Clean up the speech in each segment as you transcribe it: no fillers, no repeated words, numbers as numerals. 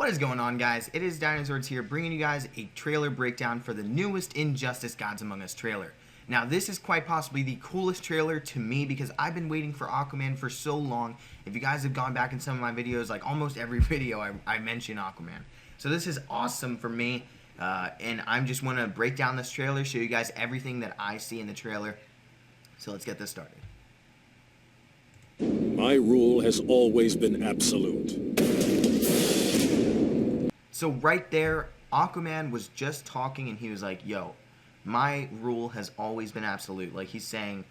What is going on, guys? It is DInozords here, bringing you guys a trailer breakdown for the newest Injustice Gods Among Us trailer. Now, this is quite possibly the coolest trailer to me because I've been waiting for Aquaman for so long. If you guys have gone back in some of my videos, like almost every video I mention Aquaman. So this is awesome for me, and I just want to break down this trailer, show you guys everything that I see in the trailer. So let's get this started. My rule has always been absolute. So right there, Aquaman was just talking and he was like, yo, my rule has always been absolute. Like, he's saying,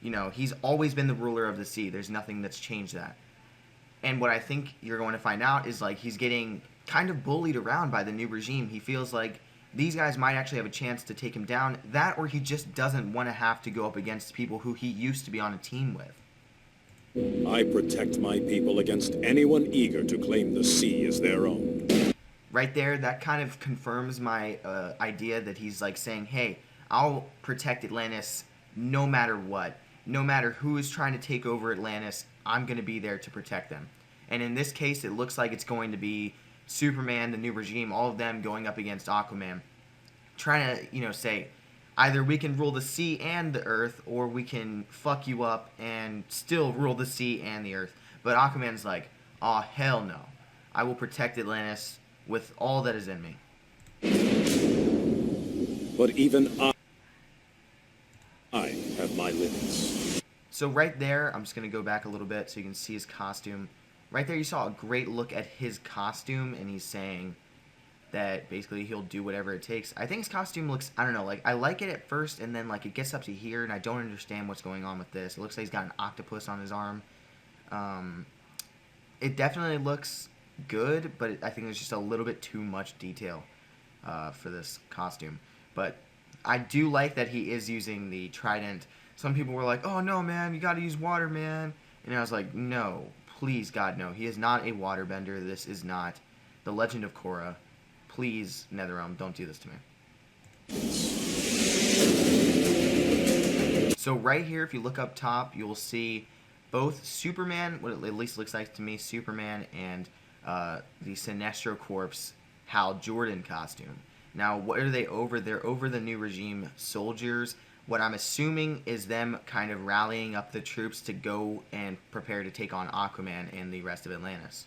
you know, he's always been the ruler of the sea. There's nothing that's changed that. And what I think you're going to find out is, like, he's getting kind of bullied around by the new regime. He feels like these guys might actually have a chance to take him down. That, or he just doesn't want to have to go up against people who he used to be on a team with. I protect my people against anyone eager to claim the sea as their own. Right there, that kind of confirms my idea that he's like saying, hey, I'll protect Atlantis no matter what. No matter who is trying to take over Atlantis, I'm going to be there to protect them. And in this case, it looks like it's going to be Superman, the new regime, all of them going up against Aquaman. Trying to, you know, say, either we can rule the sea and the earth, or we can fuck you up and still rule the sea and the earth. But Aquaman's like, aw, hell no. I will protect Atlantis with all that is in me. But even I have my limits. So right there, I'm just going to go back a little bit so you can see his costume. Right there, you saw a great look at his costume, and he's saying that basically he'll do whatever it takes. I think his costume looks, I don't know, like, I like it at first, and then, like, it gets up to here, and I don't understand what's going on with this. It looks like he's got an octopus on his arm. It definitely looks good, but I think there's just a little bit too much detail for this costume. But I do like that he is using the trident. Some people were like, oh no, man, you gotta use water, man. And I was like, no, please, God, no. He is not a waterbender. This is not the Legend of Korra. Please, NetherRealm, don't do this to me. So right here, if you look up top, you'll see both Superman, what it at least looks like to me, Superman, and the Sinestro Corp's Hal Jordan costume. Now, what are they over? They're over the new regime soldiers. What I'm assuming is them kind of rallying up the troops to go and prepare to take on Aquaman and the rest of Atlantis.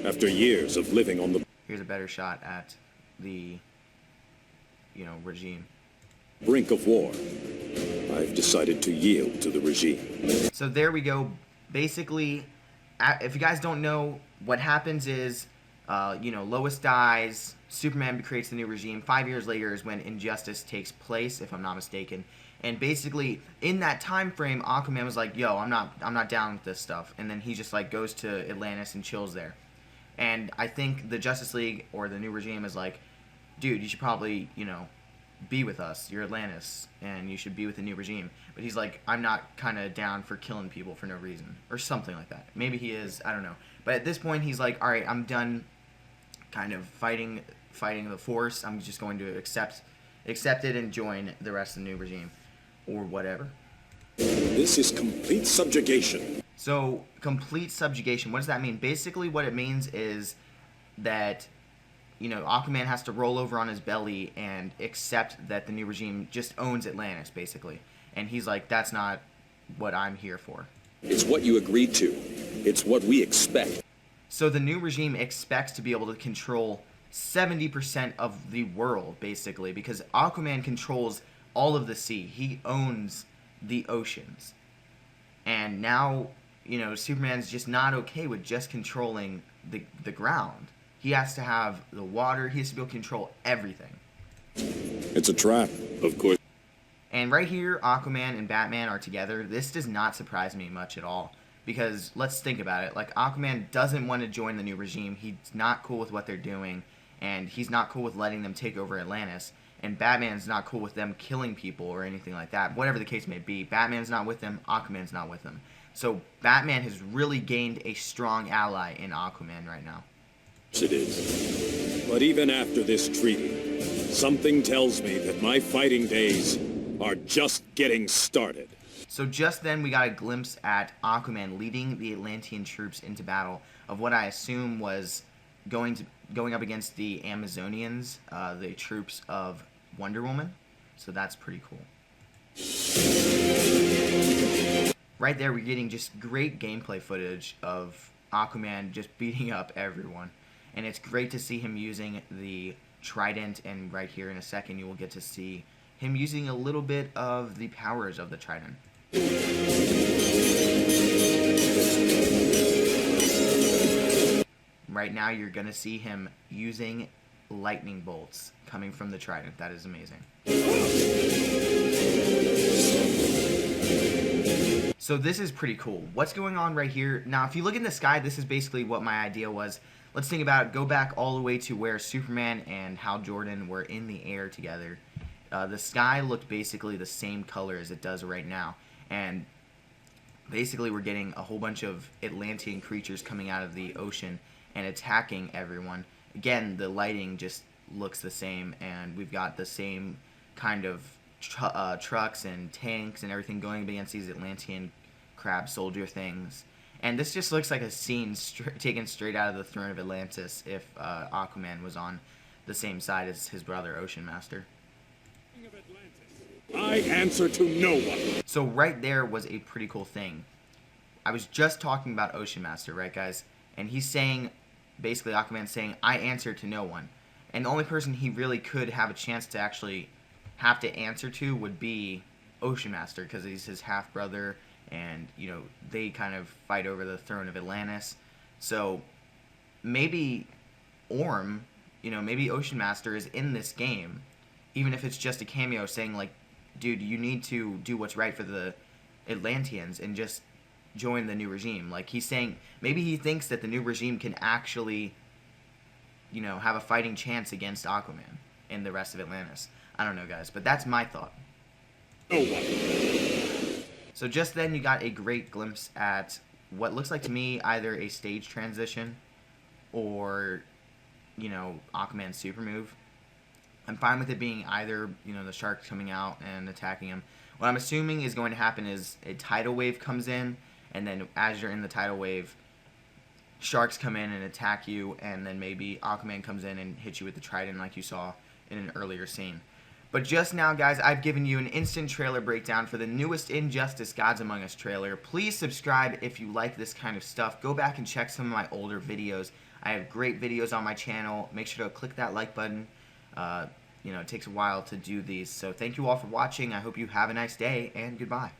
After years of living on the Here's a better shot at the, you know, regime. brink of war, I've decided to yield to the regime. So there we go. Basically, if you guys don't know, what happens is, you know, Lois dies, Superman creates the new regime. 5 years later is when Injustice takes place, if I'm not mistaken. And basically, in that time frame, Aquaman was like, yo, I'm not down with this stuff. And then he just, like, goes to Atlantis and chills there. And I think the Justice League, or the new regime, is like, dude, you should probably, you know, be with us. You're Atlantis, and you should be with the new regime. But he's like, I'm not kind of down for killing people for no reason, or something like that. Maybe he is, I don't know. But at this point, he's like, all right, I'm done kind of fighting the force. I'm just going to accept it and join the rest of the new regime, or whatever. This is complete subjugation. So, complete subjugation, what does that mean? Basically, what it means is that, you know, Aquaman has to roll over on his belly and accept that the new regime just owns Atlantis, basically. And he's like, that's not what I'm here for. It's what you agreed to. It's what we expect. So the new regime expects to be able to control 70% of the world, basically, because Aquaman controls all of the sea. He owns the oceans. And now, you know, Superman's just not okay with just controlling the ground. He has to have the water. He has to be able to control everything. It's a trap, of course. And right here, Aquaman and Batman are together. This does not surprise me much at all. Because let's think about it. Like, Aquaman doesn't want to join the new regime. He's not cool with what they're doing. And he's not cool with letting them take over Atlantis. And Batman's not cool with them killing people or anything like that. Whatever the case may be. Batman's not with them. Aquaman's not with them. So Batman has really gained a strong ally in Aquaman right now. It is. But even after this treaty, something tells me that my fighting days are just getting started. So just then we got a glimpse at Aquaman leading the Atlantean troops into battle of what I assume was going up against the Amazonians, the troops of Wonder Woman. So that's pretty cool. Right there, we're getting just great gameplay footage of Aquaman just beating up everyone. And it's great to see him using the trident, and right here in a second you will get to see him using a little bit of the powers of the trident. Right now you're going to see him using lightning bolts coming from the trident. That is amazing. So this is pretty cool. What's going on right here? Now, if you look in the sky, this is basically what my idea was. Let's think about it. Go back all the way to where Superman and Hal Jordan were in the air together. The sky looked basically the same color as it does right now. And basically we're getting a whole bunch of Atlantean creatures coming out of the ocean and attacking everyone. Again, the lighting just looks the same, and we've got the same kind of trucks and tanks and everything going against these Atlantean crab soldier things. And this just looks like a scene taken straight out of the Throne of Atlantis if Aquaman was on the same side as his brother Ocean Master. I answer to no one. So right there was a pretty cool thing. I was just talking about Ocean Master, right guys? And he's saying, basically Aquaman's saying, I answer to no one. And the only person he really could have a chance to actually have to answer to would be Ocean Master, because he's his half-brother, and, you know, they kind of fight over the Throne of Atlantis. So maybe Orm, you know, maybe Ocean Master is in this game, even if it's just a cameo saying, like, dude, you need to do what's right for the Atlanteans and just join the new regime. Like, he's saying, maybe he thinks that the new regime can actually, you know, have a fighting chance against Aquaman and the rest of Atlantis. I don't know, guys, but that's my thought. No one. So just then you got a great glimpse at what looks like to me either a stage transition or, you know, Aquaman's super move. I'm fine with it being either, you know, the sharks coming out and attacking him. What I'm assuming is going to happen is a tidal wave comes in, and then as you're in the tidal wave, sharks come in and attack you, and then maybe Aquaman comes in and hits you with the trident like you saw in an earlier scene. But just now, guys, I've given you an instant trailer breakdown for the newest Injustice Gods Among Us trailer. Please subscribe if you like this kind of stuff. Go back and check some of my older videos. I have great videos on my channel. Make sure to click that like button. You know, it takes a while to do these. So thank you all for watching. I hope you have a nice day, and goodbye.